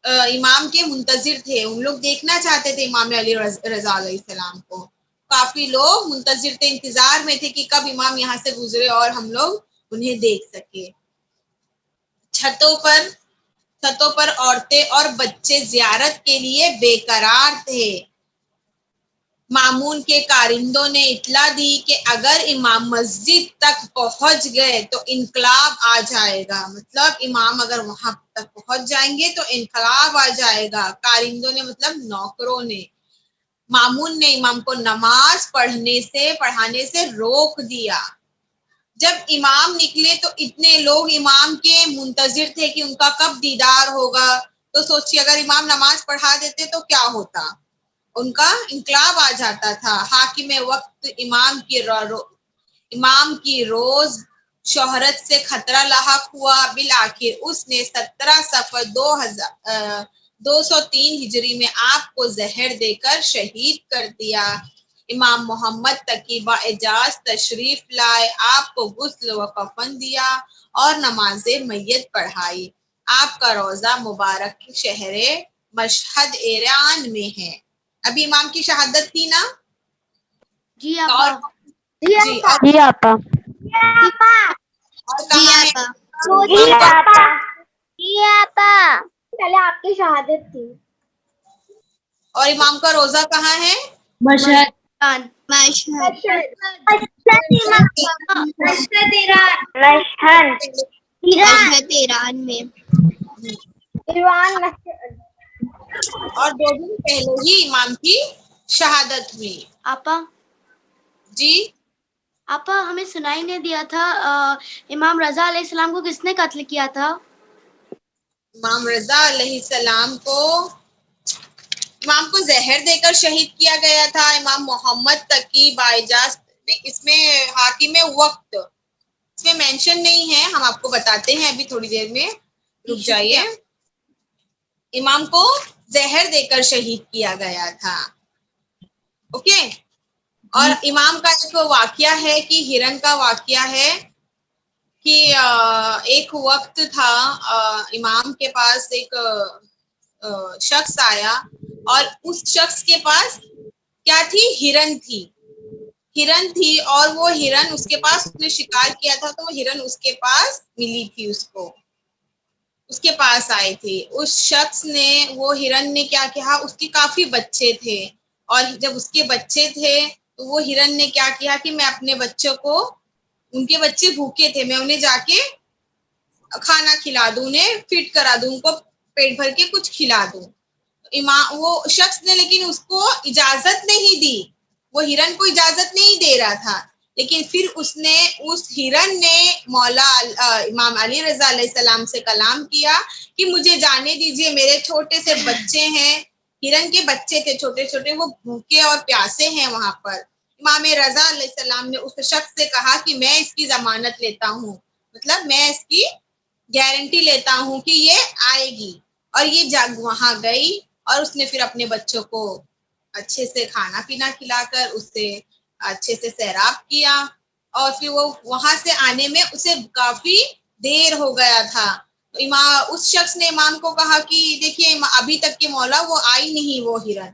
امام کے منتظر تھے، ان لوگ دیکھنا چاہتے تھے امام علی رضا علیہ السلام کو. کافی لوگ منتظر تھے، انتظار میں تھے کہ کب امام یہاں سے گزرے اور ہم لوگ انہیں دیکھ سکے. چھتوں پر عورتیں اور بچے زیارت کے لیے بے قرار تھے. مامون کے کارندوں نے اطلاع دی کہ اگر امام مسجد تک پہنچ گئے تو انقلاب آ جائے گا. مطلب امام اگر وہاں تک پہنچ جائیں گے تو انقلاب آ جائے گا. کارندوں نے مطلب نوکروں نے. مامون نے امام کو نماز پڑھانے سے روک دیا. جب امام نکلے تو اتنے لوگ امام کے منتظر تھے کہ ان کا کب دیدار ہوگا. تو سوچیے اگر امام نماز پڑھا دیتے تو کیا ہوتا، ان کا انقلاب آ جاتا تھا. حاکم وقت امام کی روز شہرت سے خطرہ لاحق ہوا. بالآخر اس نے 17 صفر 203 ہجری میں آپ کو زہر دے کر شہید کر دیا. امام محمد تقی با اعجاز تشریف لائے، آپ کو غسل و کفن دیا اور نماز میت پڑھائی. آپ کا روضہ مبارک شہر مشہد ایران میں ہے. ابھی امام کی شہادت تھی نا. جی اور آپا. جی آپا. اور کہاں ہے؟ پہلے آپ کی شہادت تھی. اور امام کا روزہ کہاں ہے؟ ایران میں. ایران مسجد. اور 2 دن پہلے ہی امام کی شہادت ہوئی. آپا جی آپا ہمیں سنائی نہیں دیا تھا، امام رضا علیہ السلام کو کس نے قتل کیا تھا؟ امام رضا علیہ السلام کو امام کو زہر دے کر شہید کیا گیا تھا. امام محمد تقی بااعجاز. اس میں حاکم وقت اس میں مینشن نہیں ہے، ہم آپ کو بتاتے ہیں ابھی تھوڑی دیر میں، رک جائیے. امام کو زہر دے کر شہید کیا گیا تھا. اوکے. اور امام کا ایک واقعہ ہے کہ ہرن کا واقعہ ہے کہ ایک وقت تھا امام کے پاس ایک شخص آیا اور اس شخص کے پاس کیا تھی؟ ہرن تھی اور وہ ہرن اس کے پاس، اس نے شکار کیا تھا تو وہ ہرن اس کے پاس ملی تھی. اس کے پاس آئی تھی. اس شخص نے، وہ ہرن نے کیا کہا، اس کے کافی بچے تھے اور جب اس کے بچے تھے تو وہ ہرن نے کیا کیا کہ میں اپنے بچوں کو، ان کے بچے بھوکے تھے، میں انہیں جا کے کھانا کھلا دوں، انہیں فٹ کرا دوں، ان کو پیٹ بھر کے کچھ کھلا دوں. وہ شخص نے لیکن اس کو اجازت نہیں دی، وہ ہرن کو اجازت نہیں دے رہا تھا. لیکن پھر اس ہرن نے مولا امام علی رضا علیہ السلام سے کلام کیا کہ مجھے جانے دیجئے، میرے چھوٹے سے بچے ہیں. ہرن کے بچے تھے چھوٹے چھوٹے، وہ بھوکے اور پیاسے ہیں وہاں پر. امام رضا علیہ السلام نے اس شخص سے کہا کہ میں اس کی ضمانت لیتا ہوں، مطلب میں اس کی گارنٹی لیتا ہوں کہ یہ آئے گی. اور یہ وہاں گئی اور اس نے پھر اپنے بچوں کو اچھے سے کھانا پینا کھلا کر اس سے اچھے سے سیراب کیا. اور پھر وہ وہاں سے آنے میں اسے کافی دیر ہو گیا تھا. اس شخص نے امام کو کہا کہ دیکھیے ابھی تک کے مولا وہ آئی نہیں، وہ ہرن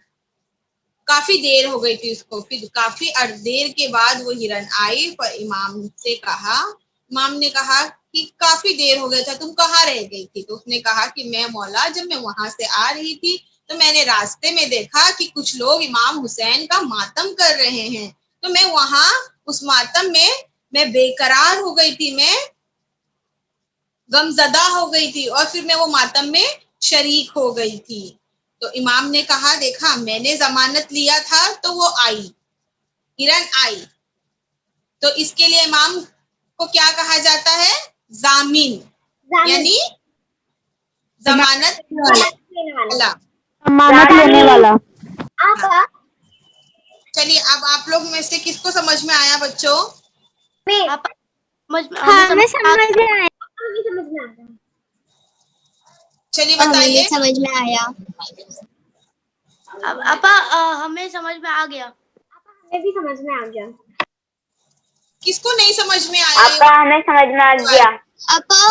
کافی دیر ہو گئی تھی اس کو. پھر کافی دیر کے بعد وہ ہرن آئی پر امام نے کہا کہ کافی دیر ہو گیا تھا، تم کہاں رہ گئی تھی؟ تو اس نے کہا کہ میں مولا جب میں وہاں سے آ رہی تھی تو میں نے راستے میں دیکھا کہ کچھ لوگ امام حسین کا ماتم کر رہے ہیں. تو میں وہاں اس ماتم میں بے قرار ہو گئی تھی, میں غم زدہ ہو گئی تھی, اور پھر میں وہ ماتم میں شریک ہو گئی تھی. تو امام نے کہا دیکھا میں نے ضمانت لیا تھا تو وہ آئی, ہرن آئی, تو اس کے لیے امام کو کیا کہا جاتا ہے؟ ضامن, یعنی ضمانت والا. ضمانت لینے والا. آپا چلیے اب آپ لوگ میں سے کس کو سمجھ میں آیا بچوں؟ آپا ہمیں سمجھ میں آیا. ہمیں سمجھ میں آتا ہے. چلیے بتائیے. سمجھ میں آیا. آپا ہمیں سمجھ میں آ گیا. ہمیں بھی سمجھ میں آ گیا. کس کو نہیں سمجھ میں آیا؟ ہمیں سمجھ میں آ گیا. اپا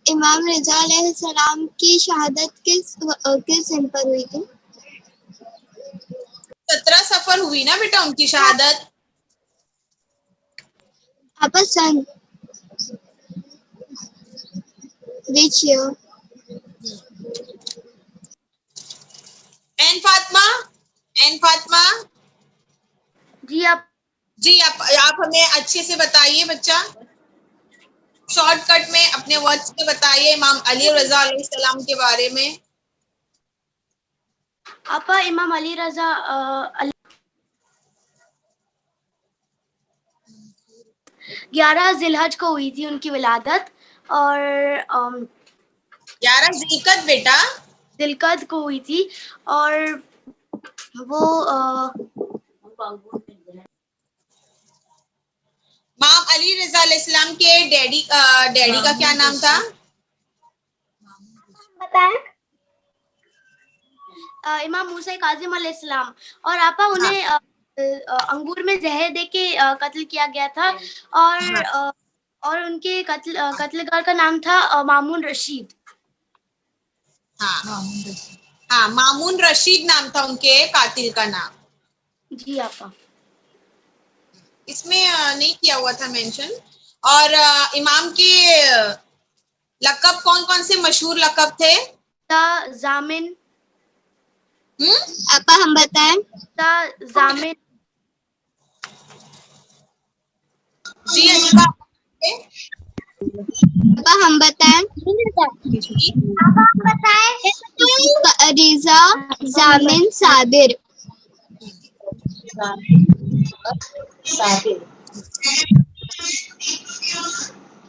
امام رضا علیہ السلام کی شہادت کس دن پر ہوئی تھی؟ 17 سفر ہوئی نا بیٹا ان کی شہادت. اپا سن وچ ایئر؟ این فاطمہ جی آپ جی آپ ہمیں اچھے سے بتائیے بچہ, شارٹ کٹ میں اپنے ورڈز میں بتائیے امام علی رضا علیہ السلام کے بارے میں. آپا امام علی رضا 11 ذی الحج کو ہوئی تھی ان کی ولادت, اور 11 ذیلقعد بیٹا. ذی القعد کو ہوئی تھی, اور وہ امام علی رضا علیہ السلام کے ڈیڈی کا کیا نام تھا؟ بتائیں. امام موسیٰ کاظم علیہ السلام. اور آپا انہیں انگور میں زہر دے کے قتل کیا گیا تھا, اور ان کے قتل گار کا نام تھا مامون رشید. ہاں مامون رشید نام تھا ان کے قاتل کا نام. جی آپا. اس میں نہیں کیا ہوا تھا مینشن. اور امام کے لقب کون کون سے مشہور لقب تھے؟ ضامن. اپا ہم بتائیں. ضامن. جی انیکا. اپا ہم بتائیں. ریزا, ضامن, صابر.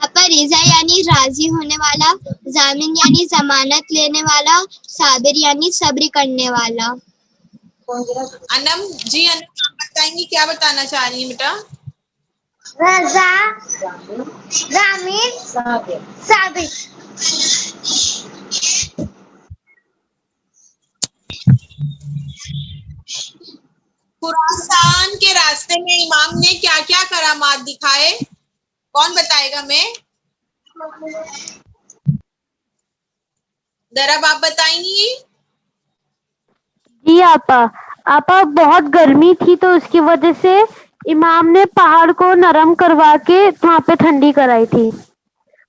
اپا ریزا یعنی راضی ہونے والا, ضامن یعنی ضمانت لینے والا, صابر یعنی صبر کرنے والا. انم جی انم آپ بتائیں گی کیا بتانا چاہ رہی ہیں بیٹا؟ رضا, ضامن, صابر. خراسان کے راستے میں امام نے کیا کیا کرامات دکھائے؟ کون بتائے گا؟ میں درب آپ بتائیں گی. جی آپا بہت گرمی تھی تو اس کی وجہ سے امام نے پہاڑ کو نرم کروا کے وہاں پہ ٹھنڈی کرائی تھی.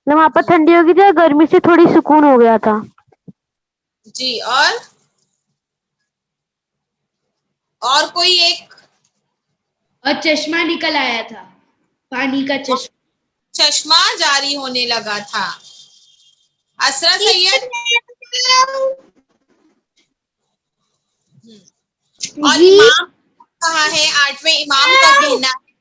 وہاں پر ٹھنڈی ہوگی تھی, گرمی سے تھوڑی سکون ہو گیا تھا. جی اور کوئی ایک؟ اور چشمہ نکل آیا تھا, پانی کا چشمہ. چشمہ جاری ہونے لگا تھا. اسرا سید. اور جی امام کہا ہے 8ویں امام کا کہنا ہے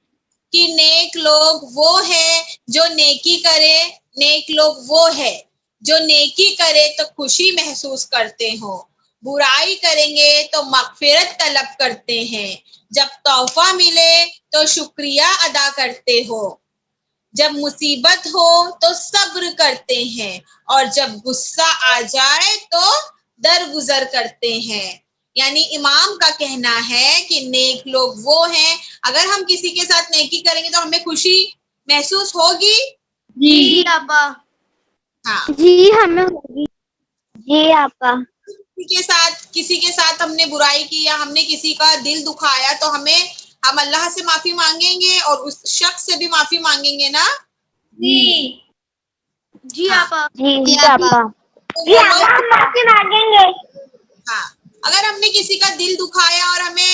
کہ نیک لوگ وہ ہے جو نیکی کرے, نیک لوگ وہ ہے جو نیکی کرے تو خوشی محسوس کرتے ہو, برائی کریں گے تو مغفرت طلب کرتے ہیں, جب تحفہ ملے تو شکریہ ادا کرتے ہو, جب مصیبت ہو تو صبر کرتے ہیں, اور جب غصہ آ جائے تو درگزر کرتے ہیں. یعنی امام کا کہنا ہے کہ نیک لوگ وہ ہیں, اگر ہم کسی کے ساتھ نیکی کریں گے تو ہمیں خوشی محسوس ہوگی. جی آپا. ہاں, جی ہمیں ہوگی. جی آپا. کسی کے ساتھ ہم نے برائی کی یا ہم نے کسی کا دل دکھایا تو ہم اللہ سے معافی مانگیں گے اور اس شخص سے بھی معافی مانگیں گے نا. جی ہاں. آپا. جی آپا. ہم معافی مانگیں گے. ہاں, اگر ہم نے کسی کا دل دکھایا اور ہمیں